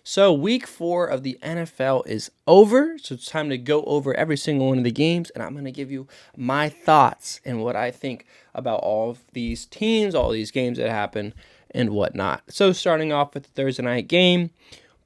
So week 4 of the NFL is over, so it's time to go over every single one of the games, and I'm going to give you my thoughts and what I think about all of these teams, all these games that happen, and whatnot. So starting off with the Thursday night game,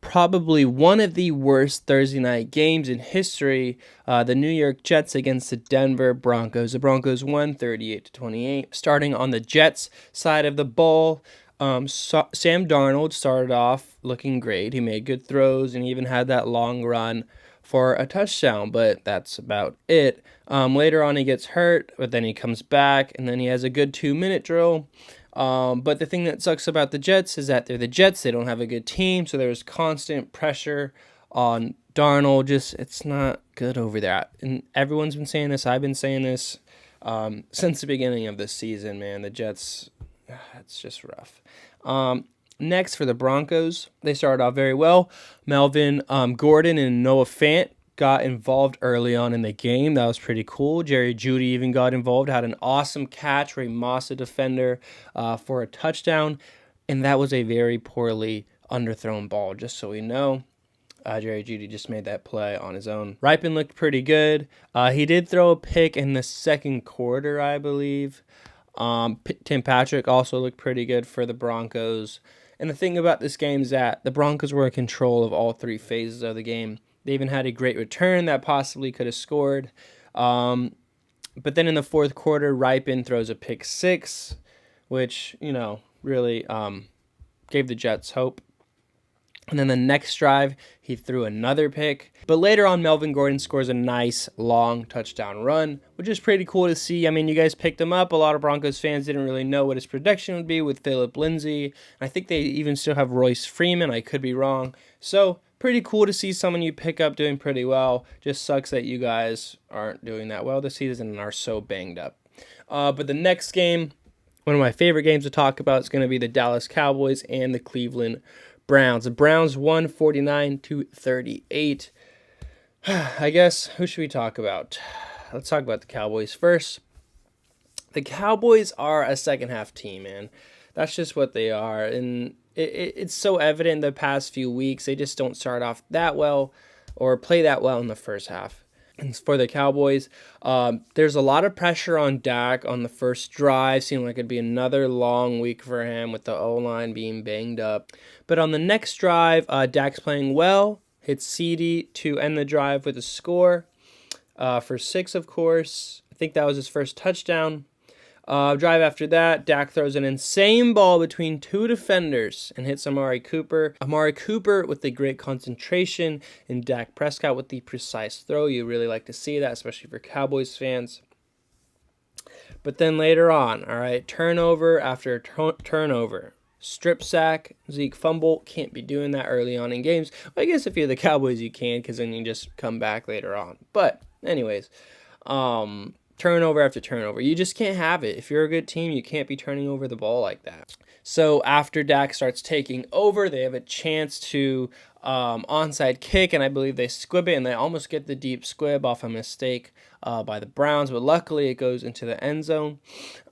probably one of the worst Thursday night games in history, the New York Jets against the Denver Broncos. The Broncos won 38-28. Starting on the Jets side of the ball, Sam Darnold started off looking great. He made good throws and even had that long run for a touchdown, but that's about it. Later on, he gets hurt, but then he comes back, and then he has a good 2-minute drill. But the thing that sucks about the Jets is that they're the Jets. They don't have a good team, so there's constant pressure on Darnold. It's not good over there. And everyone's been saying this. I've been saying this since the beginning of this season, man. The Jets, it's just rough. Next, for the Broncos, they started off very well. Melvin Gordon and Noah Fant got involved early on in the game. That was pretty cool. Jerry Jeudy even got involved, had an awesome catch where he mossed a defender for a touchdown, and that was a very poorly underthrown ball, just so we know. Jerry Jeudy just made that play on his own. Ripon looked pretty good. He did throw a pick in the second quarter, I believe. Tim Patrick also looked pretty good for the Broncos. And the thing about this game is that the Broncos were in control of all three phases of the game. They even had a great return that possibly could have scored. But then in the fourth quarter, Ripon throws a pick six, which, really gave the Jets hope. And then the next drive, he threw another pick. But later on, Melvin Gordon scores a nice, long touchdown run, which is pretty cool to see. I mean, you guys picked him up. A lot of Broncos fans didn't really know what his production would be with Phillip Lindsay. I think they even still have Royce Freeman. I could be wrong. So, pretty cool to see someone you pick up doing pretty well. Just sucks that you guys aren't doing that well this season and are so banged up. But the next game, one of my favorite games to talk about, is going to be the Dallas Cowboys and the Cleveland Browns. The Browns won 49-38. I guess, who should we talk about? Let's talk about the Cowboys first. The Cowboys are a second-half team, man. That's just what they are. And it's so evident the past few weeks. They just don't start off that well or play that well in the first half. And for the Cowboys, there's a lot of pressure on Dak on the first drive. Seemed like it'd be another long week for him with the O-line being banged up. But on the next drive, Dak's playing well. Hits CD to end the drive with a score for 6, of course. I think that was his first touchdown. Drive after that, Dak throws an insane ball between two defenders and hits Amari Cooper. Amari Cooper with the great concentration and Dak Prescott with the precise throw. You really like to see that, especially for Cowboys fans. But then later on, all right, turnover after turnover. Strip sack, Zeke fumble. Can't be doing that early on in games. Well, I guess if you're the Cowboys, you can, because then you just come back later on. But anyways, turnover after turnover. You just can't have it. If you're a good team, you can't be turning over the ball like that. So after Dak starts taking over, they have a chance to onside kick, and I believe they squib it, and they almost get the deep squib off a mistake by the Browns, but luckily it goes into the end zone.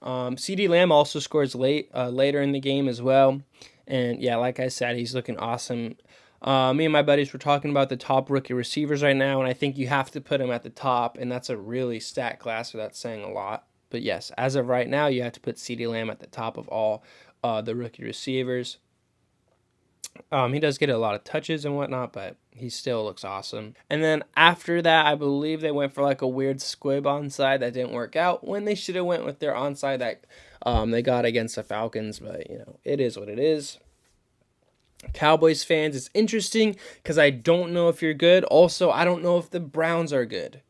CeeDee Lamb also scores later in the game as well, and yeah, like I said, he's looking awesome. Me and my buddies were talking about the top rookie receivers right now, and I think you have to put him at the top, and that's a really stat class, so that's saying a lot. But yes, as of right now, you have to put CeeDee Lamb at the top of all the rookie receivers. He does get a lot of touches and whatnot, but he still looks awesome. And then after that, I believe they went for like a weird squib onside that didn't work out when they should have went with their onside that they got against the Falcons, but it is what it is. Cowboys fans, it's interesting because I don't know if you're good. Also, I don't know if the Browns are good.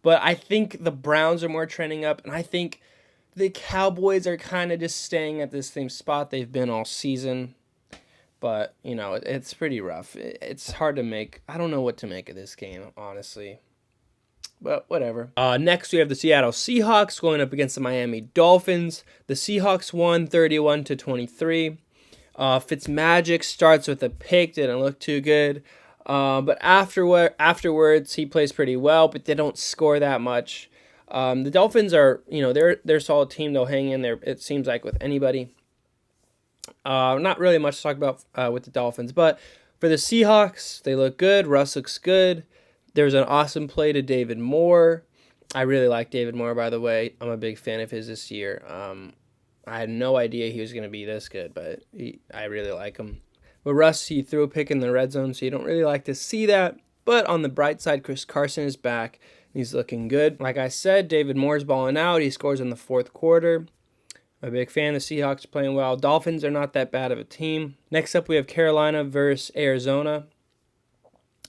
But I think the Browns are more trending up, and I think the Cowboys are kind of just staying at this same spot they've been all season. But, it's pretty rough. It's hard to make. I don't know what to make of this game, honestly. But whatever. Next, we have the Seattle Seahawks going up against the Miami Dolphins. The Seahawks won 31-23. Fitzmagic starts with a pick, didn't look too good. But afterwards, he plays pretty well, but they don't score that much. The Dolphins are, they're a solid team. They'll hang in there, it seems like, with anybody. Not really much to talk about with the Dolphins, but For the Seahawks, they look good. Russ looks good. There's an awesome play to David Moore. I really like David Moore, by the way. I'm a big fan of his this year. I had no idea he was going to be this good, but I really like him. But Russ, he threw a pick in the red zone, so you don't really like to see that. But on the bright side, Chris Carson is back. He's looking good. Like I said, David Moore's balling out. He scores in the fourth quarter. I'm a big fan. The Seahawks are playing well. Dolphins are not that bad of a team. Next up, we have Carolina versus Arizona.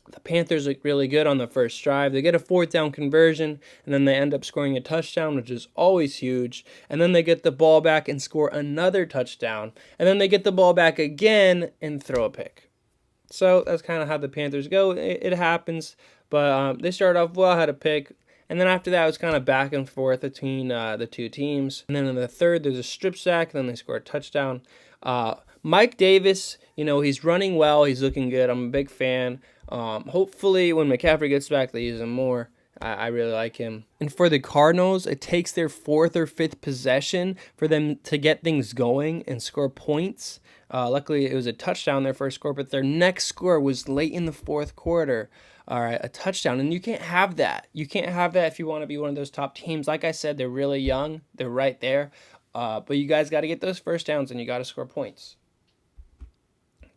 The Panthers look really good on the first drive. They get a fourth down conversion, and then they end up scoring a touchdown, which is always huge. And then they get the ball back and score another touchdown. And then they get the ball back again and throw a pick. So that's kind of how the Panthers go. It happens. But they started off well, had a pick. And then after that, it was kind of back and forth between the two teams. And then in the third, there's a strip sack, and then they score a touchdown. Mike Davis, he's running well. He's looking good. I'm a big fan. Hopefully, when McCaffrey gets back, they use him more. I really like him. And for the Cardinals, it takes their fourth or fifth possession for them to get things going and score points. Luckily, it was a touchdown, their first score, but their next score was late in the fourth quarter. All right, a touchdown. And you can't have that. You can't have that if you want to be one of those top teams. Like I said, they're really young. They're right there. But you guys got to get those first downs and you got to score points.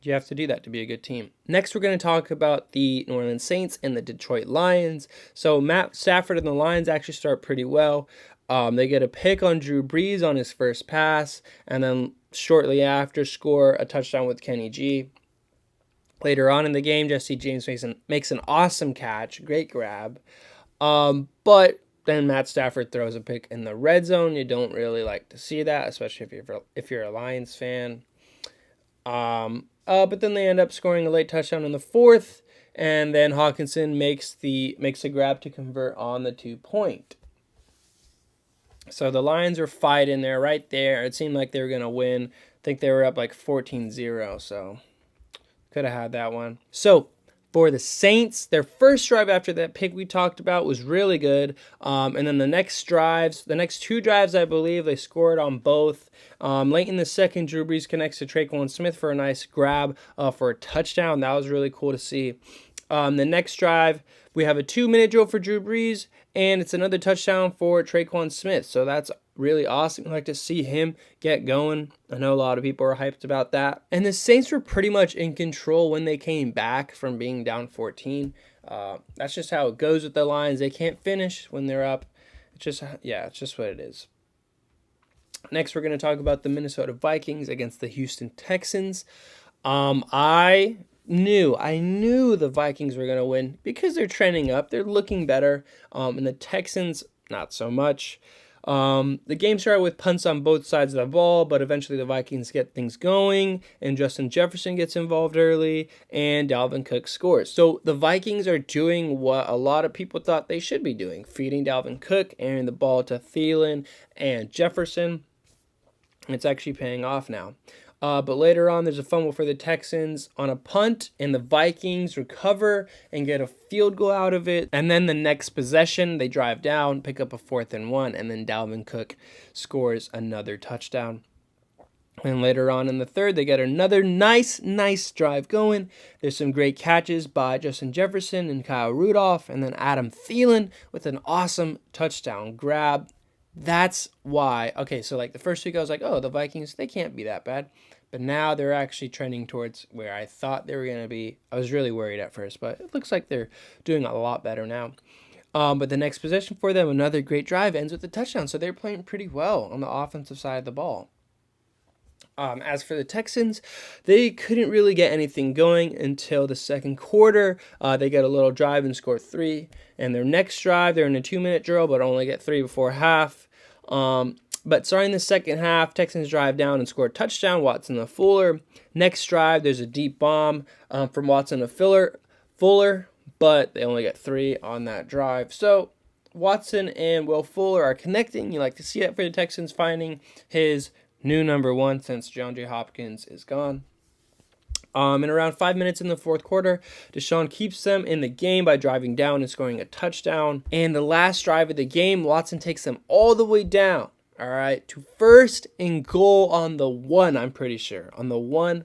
You have to do that to be a good team. Next, we're going to talk about the New Orleans Saints and the Detroit Lions. So Matt Stafford and the Lions actually start pretty well. They get a pick on Drew Brees on his first pass, and then shortly after score a touchdown with Kenny G. Later on in the game, Jesse James makes an awesome catch, great grab. But then Matt Stafford throws a pick in the red zone. You don't really like to see that, especially if you're a Lions fan. But then they end up scoring a late touchdown in the fourth, and then Hawkinson makes a grab to convert on the 2-point. So the Lions are fighting there, right there. It seemed like they were going to win. I think they were up like 14-0, so could have had that one. So for the Saints, their first drive after that pick we talked about was really good. And then the next two drives, I believe, they scored on both. Late in the second, Drew Brees connects to Traquan Smith for a nice grab for a touchdown. That was really cool to see. The next drive, we have a 2-minute drill for Drew Brees, and it's another touchdown for Traquan Smith. So that's really awesome. I'd like to see him get going. I know a lot of people are hyped about that. And the Saints were pretty much in control when they came back from being down 14. That's just how it goes with the Lions. They can't finish when they're up. It's just what it is. Next, we're going to talk about the Minnesota Vikings against the Houston Texans. I knew the Vikings were going to win because they're trending up. They're looking better. And the Texans, not so much. The game started with punts on both sides of the ball, but eventually the Vikings get things going, and Justin Jefferson gets involved early, and Dalvin Cook scores. So the Vikings are doing what a lot of people thought they should be doing, feeding Dalvin Cook, airing the ball to Thielen and Jefferson. It's actually paying off now. But later on, there's a fumble for the Texans on a punt, and the Vikings recover and get a field goal out of it. And then the next possession, they drive down, pick up a 4th and 1, and then Dalvin Cook scores another touchdown. And later on in the third, they get another nice drive going. There's some great catches by Justin Jefferson and Kyle Rudolph, and then Adam Thielen with an awesome touchdown grab. That's why. Okay, so like the first week I was like, oh, the Vikings, they can't be that bad. But now they're actually trending towards where I thought they were going to be. I was really worried at first, but it looks like they're doing a lot better now. But the next possession for them, another great drive, ends with a touchdown. So they're playing pretty well on the offensive side of the ball. As for the Texans, they couldn't really get anything going until the second quarter. They get a little drive and score 3. And their next drive, they're in a 2-minute drill, but only get 3 before half. But starting the second half, Texans drive down and score a touchdown, Watson to Fuller. Next drive, there's a deep bomb from Watson to Fuller, but they only get 3 on that drive. So Watson and Will Fuller are connecting. You like to see that for the Texans, finding his new number 1 since DeAndre Hopkins is gone. And around 5 minutes in the fourth quarter, Deshaun keeps them in the game by driving down and scoring a touchdown. And the last drive of the game, Watson takes them all the way down, all right, to 1st and goal on the 1, I'm pretty sure. On the 1,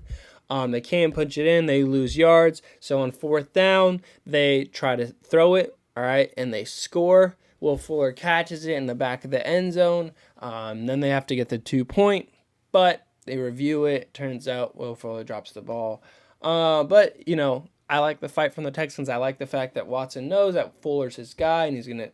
They can't punch it in. They lose yards. So on fourth down, they try to throw it, all right, and they score. Will Fuller catches it in the back of the end zone. Then they have to get the 2-point, but they review it. Turns out Will Fuller drops the ball. But, I like the fight from the Texans. I like the fact that Watson knows that Fuller's his guy, and he's going to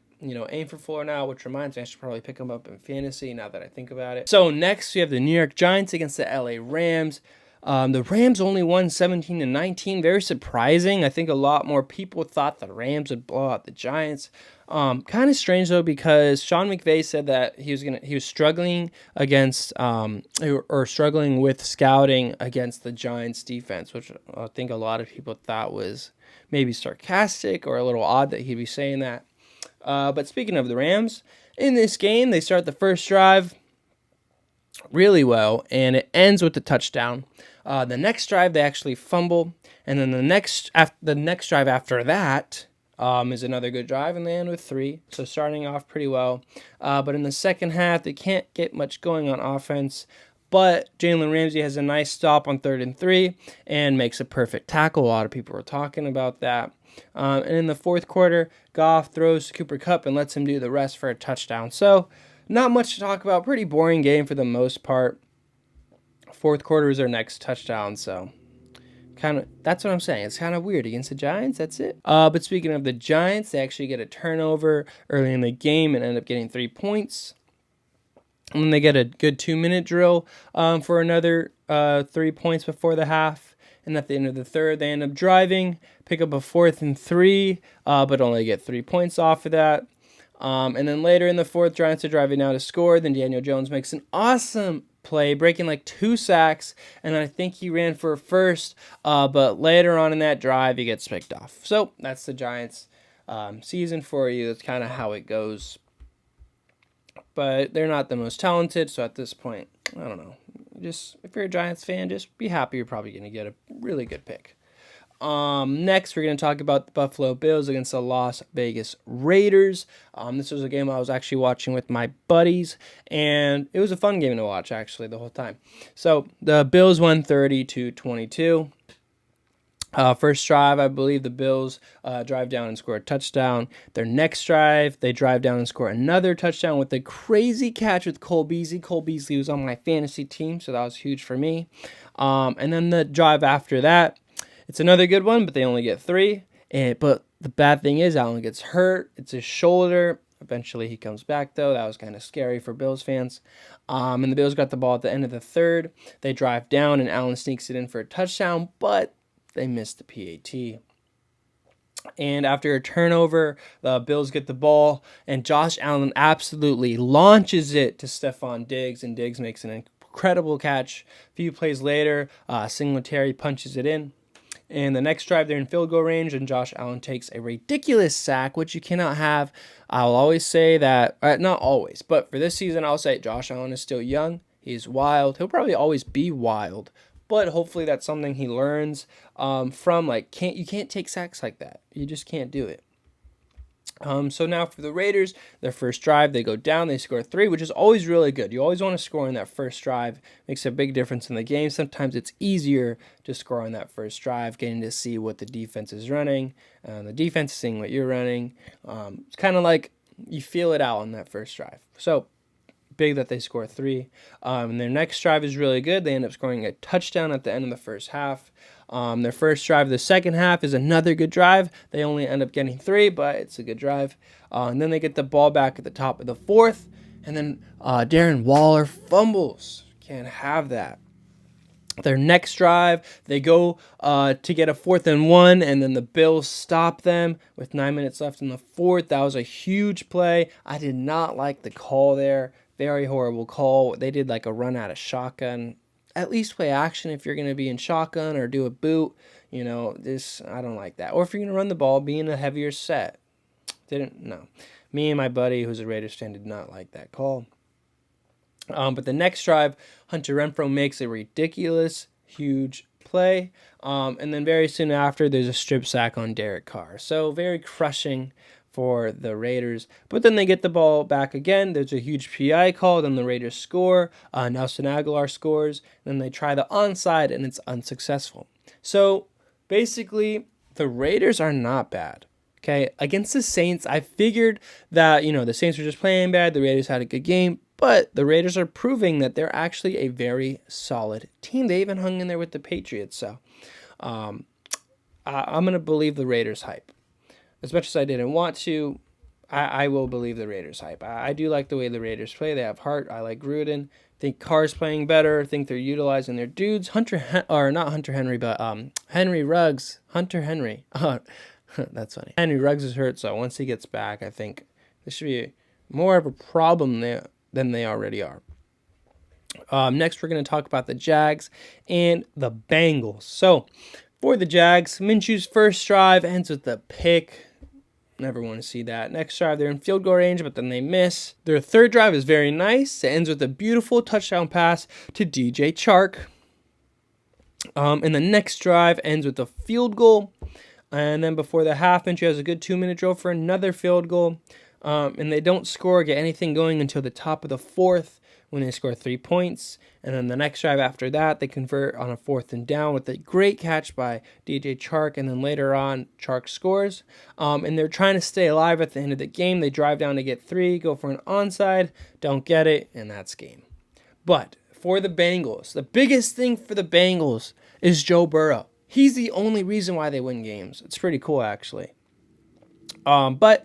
aim for Fuller now, which reminds me I should probably pick him up in fantasy now that I think about it. So next we have the New York Giants against the LA Rams. The Rams only won 17-19. Very surprising. I think a lot more people thought the Rams would blow out the Giants. Kind of strange though, because Sean McVay said that he was struggling against or struggling with scouting against the Giants defense, which I think a lot of people thought was maybe sarcastic or a little odd that he'd be saying that. But speaking of the Rams, in this game, they start the first drive really well, and it ends with a touchdown. The next drive, they actually fumble, and then the next drive after that is another good drive, and they end with 3. So starting off pretty well. But in the second half, they can't get much going on offense. But Jalen Ramsey has a nice stop on 3rd and 3 and makes a perfect tackle. A lot of people were talking about that. And in the fourth quarter, Goff throws to Cooper Kupp and lets him do the rest for a touchdown. So not much to talk about. Pretty boring game for the most part. Fourth quarter is their next touchdown. So that's what I'm saying. It's kind of weird against the Giants. That's it. But speaking of the Giants, they actually get a turnover early in the game and end up getting 3 points. And then they get a good 2-minute drill for another 3 points before the half. And at the end of the third, they end up driving, pick up a 4th and 3, but only get 3 points off of that. And then later in the fourth, Giants are driving now to score. Then Daniel Jones makes an awesome play, breaking like 2 sacks. And then I think he ran for a first, but later on in that drive, he gets picked off. So that's the Giants season for you. That's kind of how it goes. But they're not the most talented, so at this point, I don't know. Just if you're a Giants fan, just be happy you're probably going to get a really good pick. Next, we're going to talk about the Buffalo Bills against the Las Vegas Raiders. This was a game I was actually watching with my buddies, and it was a fun game to watch, actually, the whole time. So the Bills won 30-22. First drive, I believe the Bills drive down and score a touchdown. Their next drive, they drive down and score another touchdown with a crazy catch with Cole Beasley. Cole Beasley was on my fantasy team, so that was huge for me. And then the drive after that, it's another good one, but they only get 3. But the bad thing is Allen gets hurt. It's his shoulder. Eventually he comes back, though. That was kind of scary for Bills fans. And the Bills got the ball at the end of the third. They drive down, and Allen sneaks it in for a touchdown, but they missed the PAT. And after a turnover, the Bills get the ball, and Josh Allen absolutely launches it to Stephon Diggs, and Diggs makes an incredible catch. A few plays later, Singletary punches it in. And the next drive, they're in field goal range, and Josh Allen takes a ridiculous sack, which you cannot have. I'll always say that, not always, but for this season, I'll say Josh Allen is still young. He's wild. He'll probably always be wild. But hopefully that's something he learns from. You can't take sacks like that. You just can't do it. So now for the Raiders, their first drive, they go down, they score 3, which is always really good. You always want to score in that first drive. Makes a big difference in the game. Sometimes it's easier to score on that first drive, getting to see what the defense is running. The defense is seeing what you're running. It's kind of like you feel it out on that first drive. So big that they score 3. And their next drive is really good. They end up scoring a touchdown at the end of the first half. Their first drive of the second half is another good drive. They only end up getting 3, but it's a good drive. And then they get the ball back at the top of the fourth. And then Darren Waller fumbles. Can't have that. Their next drive, they go to get a 4th and 1, and then the Bills stop them with 9 minutes left in the fourth. That was a huge play. I did not like the call there. Very horrible call. They did like a run out of shotgun. At least play action if you're going to be in shotgun or do a boot. I don't like that. Or if you're going to run the ball, be in a heavier set. No. Me and my buddy, who's a Raiders fan, did not like that call. But the next drive, Hunter Renfrow makes a ridiculous, huge play. And then very soon after, there's a strip sack on Derek Carr. So very crushing for the Raiders. But then they get the ball back again. There's a huge PI call. Then the Raiders score. Nelson Aguilar scores. Then they try the onside, and it's unsuccessful. So basically, the Raiders are not bad. Okay, against the Saints, I figured that, the Saints were just playing bad. The Raiders had a good game. But the Raiders are proving that they're actually a very solid team. They even hung in there with the Patriots. So I'm going to believe the Raiders hype. As much as I didn't want to, I will believe the Raiders hype. I do like the way the Raiders play. They have heart. I like Gruden. Think Carr's playing better. Think they're utilizing their dudes. Henry Ruggs. Hunter Henry. That's funny. Henry Ruggs is hurt, so once he gets back, I think this should be more of a problem than they already are. Next, we're going to talk about the Jags and the Bengals. So, for the Jags, Minshew's first drive ends with a pick. Never want to see that. Next drive, they're in field goal range, but then they miss. Their third drive is very nice. It ends with a beautiful touchdown pass to DJ Chark. And the next drive ends with a field goal. And then before the half, Minshew has a good 2-minute drill for another field goal. And they don't score or get anything going until the top of the fourth when they score 3 points. And then the next drive after that, they convert on a 4th and down with a great catch by DJ Chark. And then later on, Chark scores. And they're trying to stay alive at the end of the game. They drive down to get 3, go for an onside, don't get it, and that's game. But for the Bengals, the biggest thing for the Bengals is Joe Burrow. He's the only reason why they win games. It's pretty cool, actually. But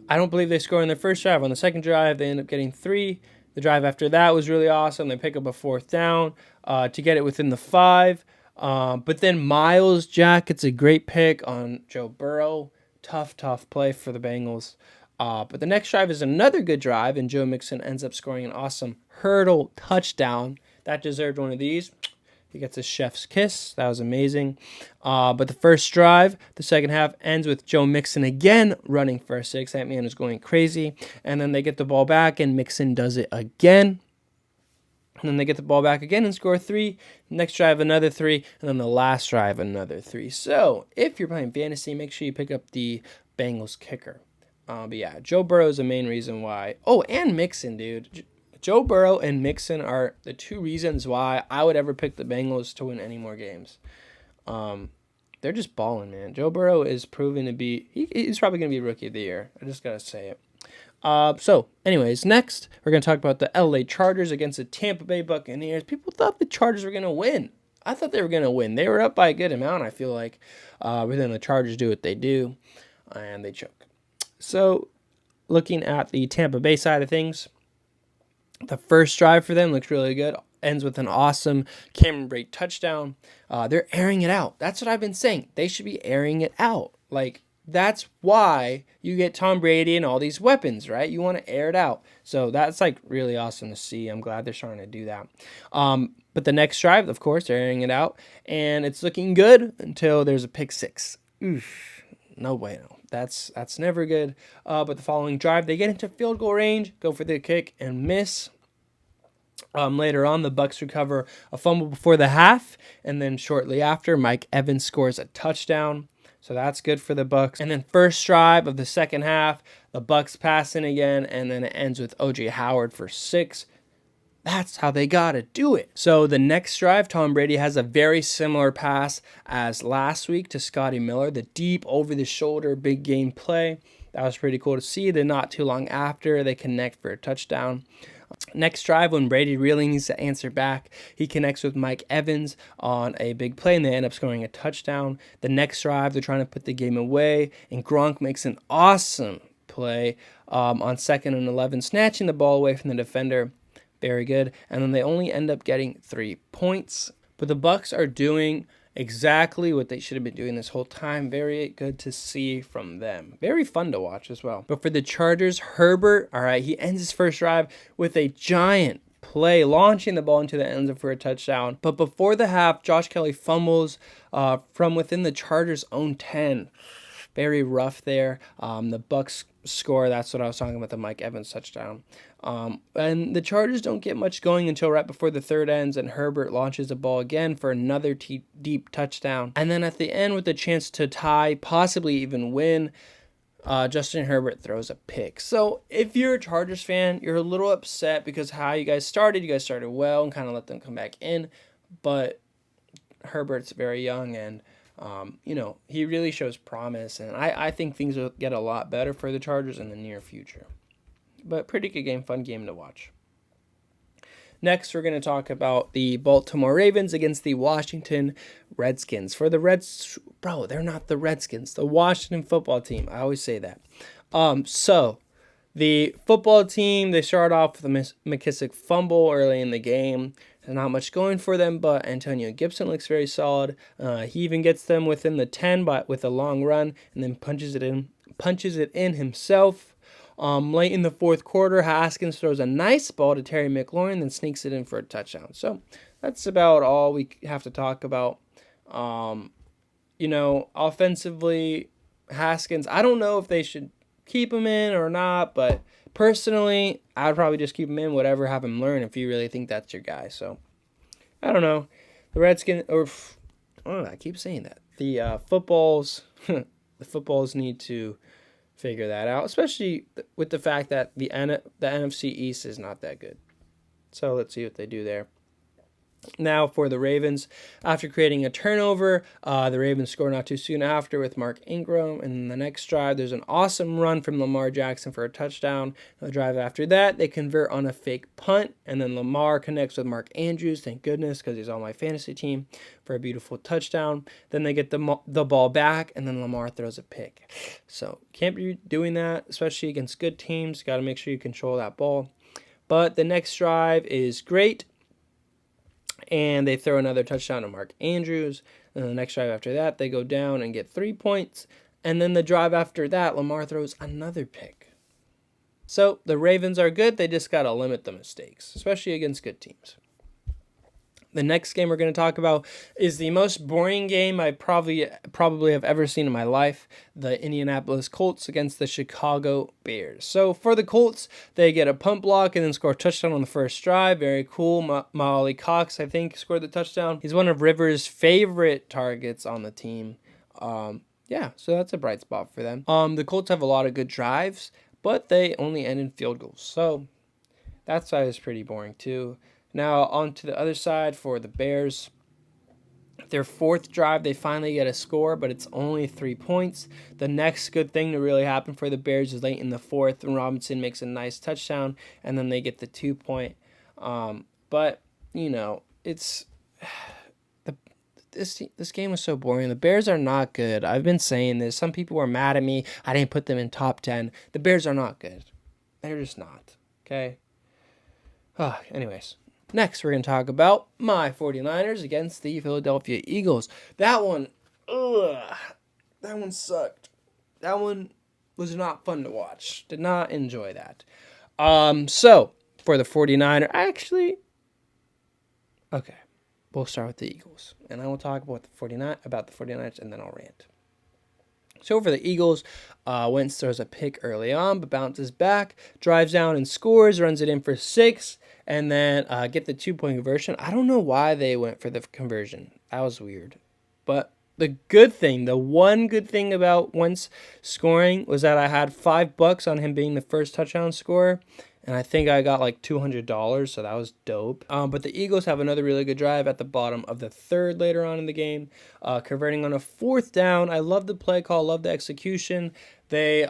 I don't believe they score in their first drive. On the second drive, they end up getting 3. The drive after that was really awesome. They pick up a 4th down to get it within the 5. But then Miles Jack gets a great pick on Joe Burrow. Tough play for the Bengals. But the next drive is another good drive, and Joe Mixon ends up scoring an awesome hurdle touchdown. That deserved one of these. He gets a chef's kiss. That was amazing. But the first drive, the second half, ends with Joe Mixon again running for a 6. That man is going crazy. And then they get the ball back, and Mixon does it again. And then they get the ball back again and score 3. Next drive, another 3. And then the last drive, another 3. So if you're playing fantasy, make sure you pick up the Bengals kicker. But yeah, Joe Burrow is the main reason why. Oh, and Mixon, dude. Joe Burrow and Mixon are the 2 reasons why I would ever pick the Bengals to win any more games. They're just balling, man. Joe Burrow is proving to be... He's probably going to be Rookie of the Year. I just got to say it. So, anyways, next, we're going to talk about the LA Chargers against the Tampa Bay Buccaneers. People thought the Chargers were going to win. I thought they were going to win. They were up by a good amount, I feel like. But then the Chargers do what they do, and they choke. So, looking at the Tampa Bay side of things... The first drive for them looks really good. Ends with an awesome Cameron Brate touchdown. They're airing it out. That's what I've been saying. They should be airing it out. Like, that's why you get Tom Brady and all these weapons, right? You want to air it out. So that's, like, really awesome to see. I'm glad they're starting to do that. But the next drive, of course, they're airing it out. And it's looking good until there's a pick 6. Oof. No bueno. That's never good. But the following drive, they get into field goal range, go for the kick, and miss. Later on, the Bucs recover a fumble before the half, and then shortly after, Mike Evans scores a touchdown. So that's good for the Bucs. And then first drive of the second half, the Bucs passing again, and then it ends with O.J. Howard for 6. That's how they got to do it. So the next drive, Tom Brady has a very similar pass as last week to Scotty Miller, the deep over-the-shoulder big game play. That was pretty cool to see. Then not too long after, they connect for a touchdown. Next drive, when Brady really needs to answer back, he connects with Mike Evans on a big play, and they end up scoring a touchdown. The next drive, they're trying to put the game away, and Gronk makes an awesome play on 2nd and 11, snatching the ball away from the defender. Very good. And then they only end up getting 3 points. But the Bucs are doing exactly what they should have been doing this whole time. Very good to see from them. Very fun to watch as well. But for the Chargers, Herbert, all right, he ends his first drive with a giant play, launching the ball into the end zone for a touchdown. But before the half, Josh Kelly fumbles from within the Chargers' own 10. Very rough there. The Bucs score. That's what I was talking about, the Mike Evans touchdown. And the Chargers don't get much going until right before the third ends, and Herbert launches the ball again for another deep touchdown. And then at the end, with a chance to tie, possibly even win, Justin Herbert throws a pick. So if you're a Chargers fan, you're a little upset because how you guys started. You guys started well and kind of let them come back in. But Herbert's very young and, he really shows promise. And I think things will get a lot better for the Chargers in the near future. But pretty good game, fun game to watch. Next, we're going to talk about the Baltimore Ravens against the Washington Redskins. For the bro, they're not the Redskins, the Washington football team. I always say that. So the football team, they start off with a McKissick fumble early in the game. There's not much going for them, but Antonio Gibson looks very solid. He even gets them within the 10 with a long run and then punches it in himself. Late in the fourth quarter, Haskins throws a nice ball to Terry McLaurin, then sneaks it in for a touchdown. So that's about all we have to talk about. Offensively, Haskins, I don't know if they should keep him in or not, but personally, I'd probably just keep him in, whatever, have him learn if you really think that's your guy. So, I don't know. The Redskins, I keep saying that. The footballs need to figure that out, especially with the fact that the NFC East is not that good. So let's see what they do there. Now for the Ravens, after creating a turnover, the Ravens score not too soon after with Mark Ingram. And in the next drive, there's an awesome run from Lamar Jackson for a touchdown. The drive after that, they convert on a fake punt, and then Lamar connects with Mark Andrews, thank goodness, because he's on my fantasy team, for a beautiful touchdown. Then they get the ball back, and then Lamar throws a pick. So can't be doing that, especially against good teams. Got to make sure you control that ball. But the next drive is great. And they throw another touchdown to Mark Andrews. And the next drive after that, they go down and get 3 points. And then the drive after that, Lamar throws another pick. So the Ravens are good. They just got to limit the mistakes, especially against good teams. The next game we're going to talk about is the most boring game I probably have ever seen in my life, the Indianapolis Colts against the Chicago Bears. So for the Colts, they get a punt block and then score a touchdown on the first drive. Very cool. Molly Cox, I think, scored the touchdown. He's one of Rivers' favorite targets on the team. So that's a bright spot for them. The Colts have a lot of good drives, but they only end in field goals. So that side is pretty boring too. Now, on to the other side for the Bears. Their fourth drive, they finally get a score, but it's only 3 points. The next good thing to really happen for the Bears is late in the fourth when Robinson makes a nice touchdown, and then they get the 2 point. It's this game was so boring. The Bears are not good. I've been saying this. Some people were mad at me. I didn't put them in top 10. The Bears are not good. They're just not. Okay? Anyways. Next, we're going to talk about my 49ers against the Philadelphia Eagles. That one sucked. That one was not fun to watch. Did not enjoy that. So, for the 49ers, okay, we'll start with the Eagles. And I will talk about the 49ers, and then I'll rant. So for the Eagles, Wentz throws a pick early on, but bounces back, drives down and scores, runs it in for 6, and then get the 2-point conversion. I don't know why they went for the conversion. That was weird. But the one good thing about Wentz scoring was that I had $5 on him being the first touchdown scorer. And I think I got like $200, so that was dope. But the Eagles have another really good drive at the bottom of the third later on in the game, converting on a 4th down. I love the play call, love the execution. They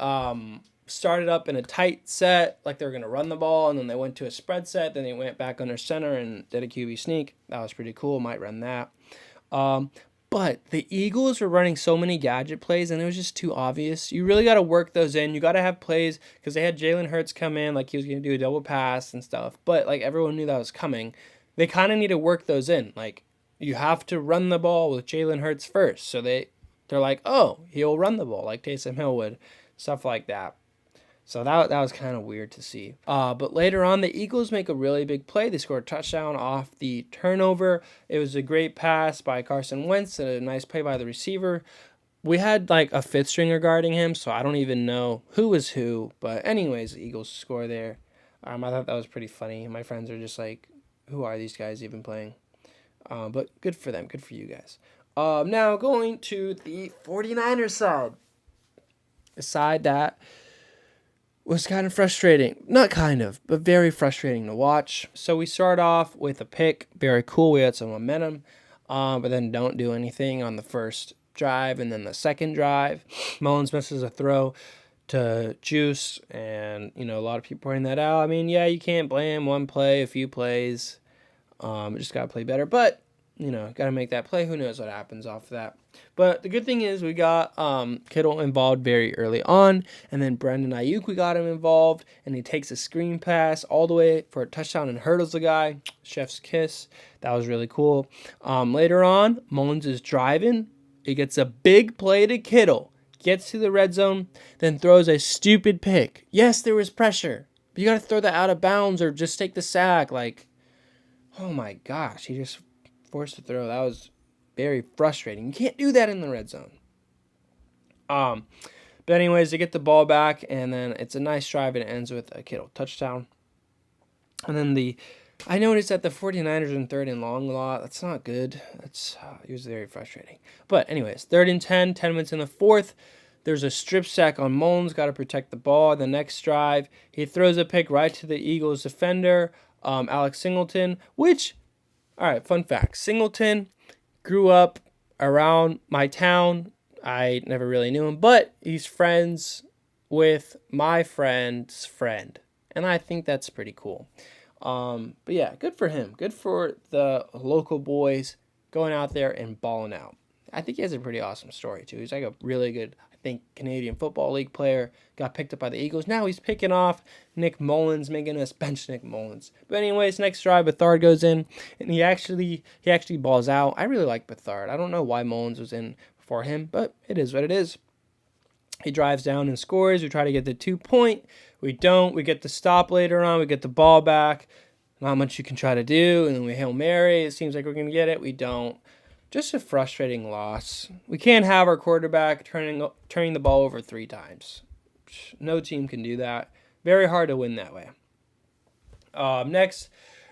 started up in a tight set, like they were going to run the ball, and then they went to a spread set. Then they went back under center and did a QB sneak. That was pretty cool. Might run that. But the Eagles were running so many gadget plays, and it was just too obvious. You really got to work those in. You got to have plays, because they had Jalen Hurts come in, like he was going to do a double pass and stuff. But like everyone knew that was coming. They kind of need to work those in. Like you have to run the ball with Jalen Hurts first. So they're like, oh, he'll run the ball like Taysom Hill would, stuff like that. So that was kind of weird to see. But later on, the Eagles make a really big play. They score a touchdown off the turnover. It was a great pass by Carson Wentz and a nice play by the receiver. We had like a 5th stringer guarding him, so I don't even know who was who. But anyways, the Eagles score there. I thought that was pretty funny. My friends are just like, who are these guys even playing? But good for them. Good for you guys. Now going to the 49ers side. aside, that was kind of frustrating. Not kind of, but very frustrating to watch. So we start off with a pick. Very cool. We had some momentum, but then don't do anything on the first drive. And then the second drive, Mullins misses a throw to Juice. And, a lot of people pointing that out. I mean, yeah, you can't blame one play, a few plays. Just got to play better. But, got to make that play. Who knows what happens off of that. But the good thing is we got Kittle involved very early on. And then Brandon Ayuk, we got him involved. And he takes a screen pass all the way for a touchdown and hurdles the guy. Chef's kiss. That was really cool. Later on, Mullins is driving. He gets a big play to Kittle. Gets to the red zone. Then throws a stupid pick. Yes, there was pressure. But you got to throw that out of bounds or just take the sack. Oh my gosh. He just forced to throw. That was very frustrating. You can't do that in the red zone. But anyways, they get the ball back, and then it's a nice drive, and it ends with a Kittle touchdown. And then I noticed that the 49ers in third and long a lot. That's not good. It was very frustrating. But anyways, 3rd and 10 minutes in the fourth. There's a strip sack on Mullins. Got to protect the ball. The next drive, he throws a pick right to the Eagles defender, Alex Singleton, which, all right, fun fact. Singleton grew up around my town. I never really knew him, but he's friends with my friend's friend. And I think that's pretty cool. But yeah, good for him. Good for the local boys going out there and balling out. I think he has a pretty awesome story, too. He's like a really good, I think, Canadian Football League player. Got picked up by the Eagles. Now he's picking off Nick Mullins, making us bench Nick Mullins. But anyways, next drive, Bethard goes in, and he actually balls out. I really like Bethard. I don't know why Mullins was in before him, but it is what it is. He drives down and scores. We try to get the 2-point. We don't. We get the stop later on. We get the ball back. Not much you can try to do. And then we Hail Mary. It seems like we're going to get it. We don't. Just a frustrating loss. We can't have our quarterback turning the ball over 3 times. No team can do that. Very hard to win that way. Next,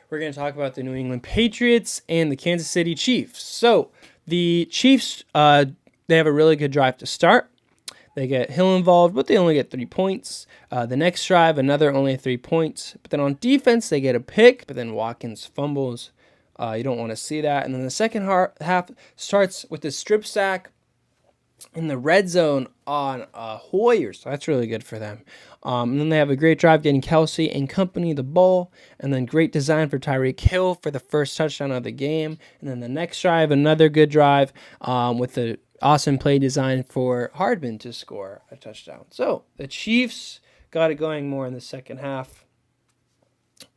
we're going to talk about the New England Patriots and the Kansas City Chiefs. So the Chiefs, they have a really good drive to start. They get Hill involved, but they only get 3 points. The next drive, another only 3 points. But then on defense, they get a pick, but then Watkins fumbles. You don't want to see that. And then the second half starts with the strip sack in the red zone on Hoyer. So that's really good for them. And then they have a great drive getting Kelsey and company the ball. And then great design for Tyreek Hill for the first touchdown of the game. And then the next drive, another good drive with the awesome play design for Hardman to score a touchdown. So the Chiefs got it going more in the second half.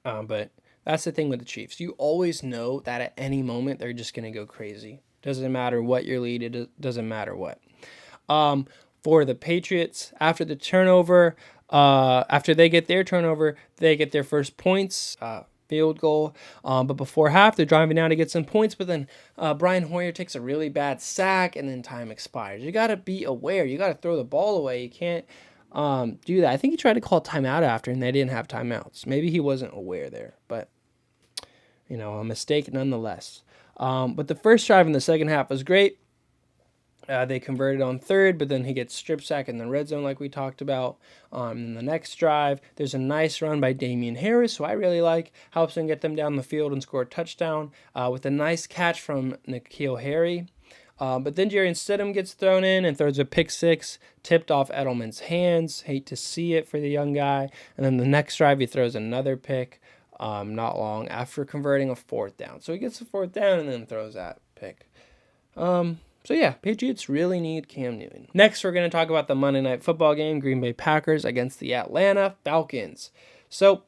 But that's the thing with the Chiefs. You always know that at any moment they're just going to go crazy. Doesn't matter what your lead, it doesn't matter what. For the Patriots, after the turnover, after they get their turnover, they get their first points, field goal. But before half, they're driving down to get some points. But then Brian Hoyer takes a really bad sack, and then time expires. You got to be aware. You got to throw the ball away. You can't do that. I think he tried to call timeout after, and they didn't have timeouts. Maybe he wasn't aware there, but a mistake nonetheless. But the first drive in the second half was great. They converted on third, but then he gets strip sack in the red zone like we talked about. In the next drive, there's a nice run by Damian Harris, who I really like. Helps him get them down the field and score a touchdown with a nice catch from N'Keal Harry. But then Jarrett Stidham gets thrown in and throws a pick six, tipped off Edelman's hands. Hate to see it for the young guy. And then the next drive, he throws another pick not long after converting a 4th down. So he gets a 4th down and then throws that pick. So yeah, Patriots really need Cam Newton. Next, we're going to talk about the Monday Night Football game, Green Bay Packers against the Atlanta Falcons. So,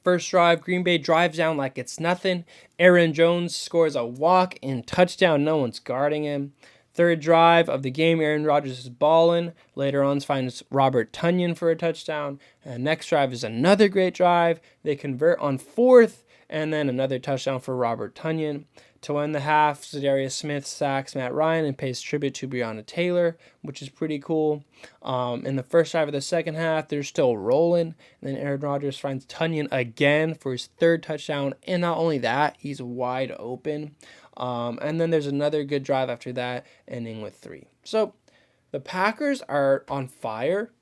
first drive, Green Bay drives down like it's nothing. Aaron Jones scores a walk and touchdown. No one's guarding him. Third drive of the game, Aaron Rodgers is balling. Later on, finds Robert Tonyan for a touchdown. And next drive is another great drive. They convert on 4th, and then another touchdown for Robert Tonyan. To end the half, Zadarius Smith sacks Matt Ryan and pays tribute to Breonna Taylor, which is pretty cool. In the first drive of the second half, they're still rolling. And then Aaron Rodgers finds Tonyan again for his 3rd touchdown. And not only that, he's wide open. And then there's another good drive after that, ending with 3. So, The Packers are on fire.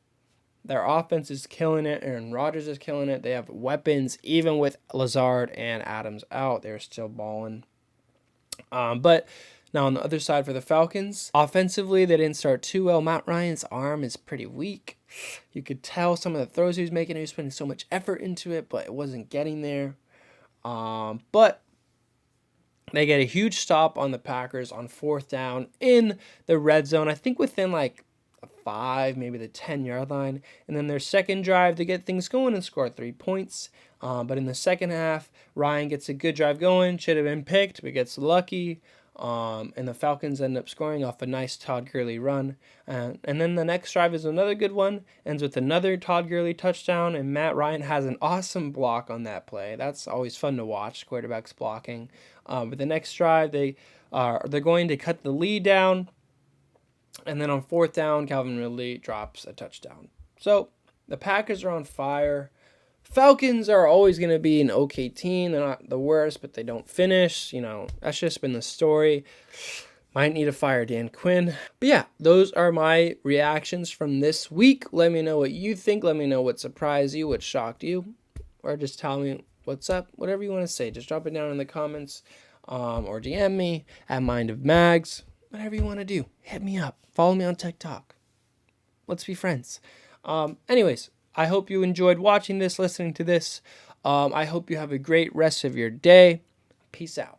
Their offense is killing it. Aaron Rodgers is killing it. They have weapons. Even with Lazard and Adams out, they're still balling. But now on the other side for the Falcons, offensively, they didn't start too well. Matt Ryan's arm is pretty weak. You could tell some of the throws he was making, he was putting so much effort into it, but it wasn't getting there. But they get a huge stop on the Packers on 4th down in the red zone. I think within like 5, maybe the 10-yard line. And then their second drive to get things going and score 3 points. But in the second half, Ryan gets a good drive going. Should have been picked, but gets lucky. And the Falcons end up scoring off a nice Todd Gurley run. And then the next drive is another good one. Ends with another Todd Gurley touchdown. And Matt Ryan has an awesome block on that play. That's always fun to watch, quarterbacks blocking. But the next drive, they're going to cut the lead down. And then on 4th down, Calvin Ridley drops a touchdown. So the Packers are on fire. Falcons are always going to be an okay team. They're not the worst, but they don't finish. That's just been the story. Might need to fire Dan Quinn. But yeah, those are my reactions from this week. Let me know what you think. Let me know what surprised you, what shocked you. Or just tell me what's up. Whatever you want to say. Just drop it down in the comments. Or DM me at Mind of Magz. Whatever you want to do. Hit me up. Follow me on TikTok. Let's be friends. Anyways, I hope you enjoyed watching this, listening to this. I hope you have a great rest of your day. Peace out.